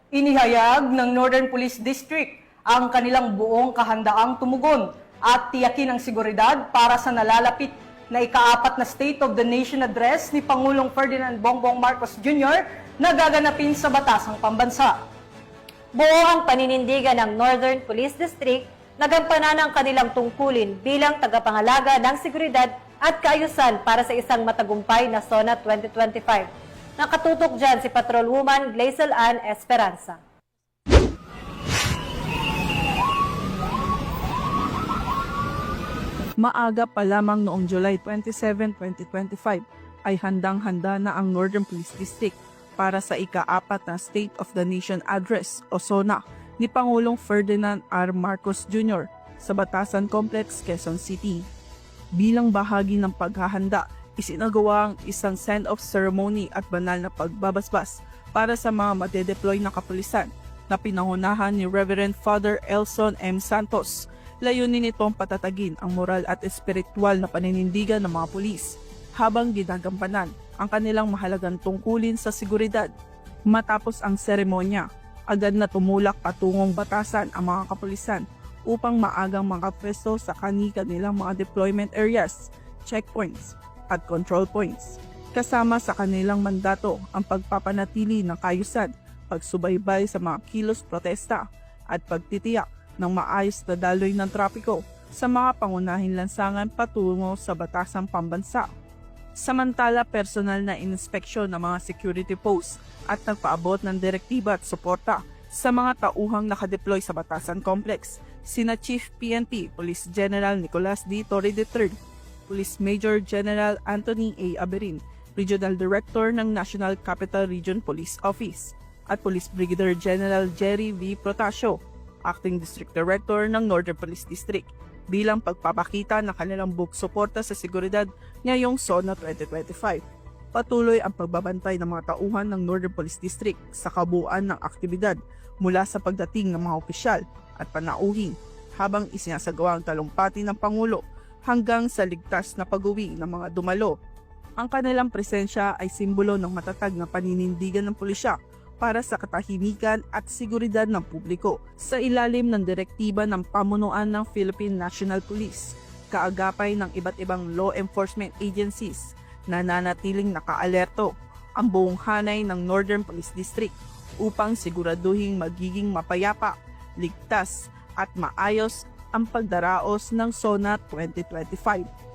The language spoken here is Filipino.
Inihayag ng Northern Police District ang kanilang buong kahandaang tumugon at tiyakin ang seguridad para sa nalalapit na ika-4 na State of the Nation Address ni Pangulong Ferdinand Bongbong Marcos Jr. na gaganapin sa batasang pambansa. Buo ang paninindigan ng Northern Police District na gampanan ang kanilang tungkulin bilang tagapangalaga ng seguridad at kaayusan para sa isang matagumpay na SONA 2025. Nakatutok dyan si Patrolwoman Glazel Ann Esperanza. Maaga pa lamang noong July 27, 2025 ay handang-handa na ang Northern Police District para sa ika-4 na State of the Nation Address o SONA ni Pangulong Ferdinand R. Marcos Jr. sa Batasan Complex, Quezon City. Bilang bahagi ng paghahanda, isinagawa ang isang send-off ceremony at banal na pagbabasbas para sa mga madedeploy na kapulisan na pinangunahan ni Reverend Father Elson M. Santos. Layunin nitong patatagin ang moral at espiritual na paninindigan ng mga pulis habang ginagampanan ang kanilang mahalagang tungkulin sa seguridad. Matapos ang seremonya, agad na tumulak patungong batasan ang mga kapulisan upang maagang makapwesto sa kani-kanilang mga deployment areas, checkpoints at control points. Kasama sa kanilang mandato ang pagpapanatili ng kaayusan, pagsubaybay sa mga kilos protesta at pagtitiyak ng maayos na daloy ng trapiko sa mga pangunahing lansangan patungo sa batasang pambansa. Samantala, personal na inspeksyon ng mga security posts at nagpaabot ng direktiba at suporta sa mga tauhang nakadeploy sa Batasan Complex, sina Chief PNP Police General Nicolas D. Torre III, Police Major General Anthony A. Aberin, Regional Director ng National Capital Region Police Office, at Police Brigadier General Jerry V. Protasio, Acting District Director ng Northern Police District, bilang pagpapakita ng kanilang buong suporta sa seguridad ngayong SONA 2025. Patuloy ang pagbabantay ng mga tauhan ng Northern Police District sa kabuuan ng aktibidad mula sa pagdating ng mga opisyal at panauhin habang isinasagawa ang talumpati ng Pangulo hanggang sa ligtas na pag-uwi ng mga dumalo. Ang kanilang presensya ay simbolo ng matatag na paninindigan ng pulisya para sa katahimikan at seguridad ng publiko sa ilalim ng direktiba ng pamunuan ng Philippine National Police, kaagapay ng iba't ibang law enforcement agencies na nanatiling nakaalerto ang buong hanay ng Northern Police District upang siguraduhin magiging mapayapa, ligtas at maayos ang pagdaraos ng SONA 2025.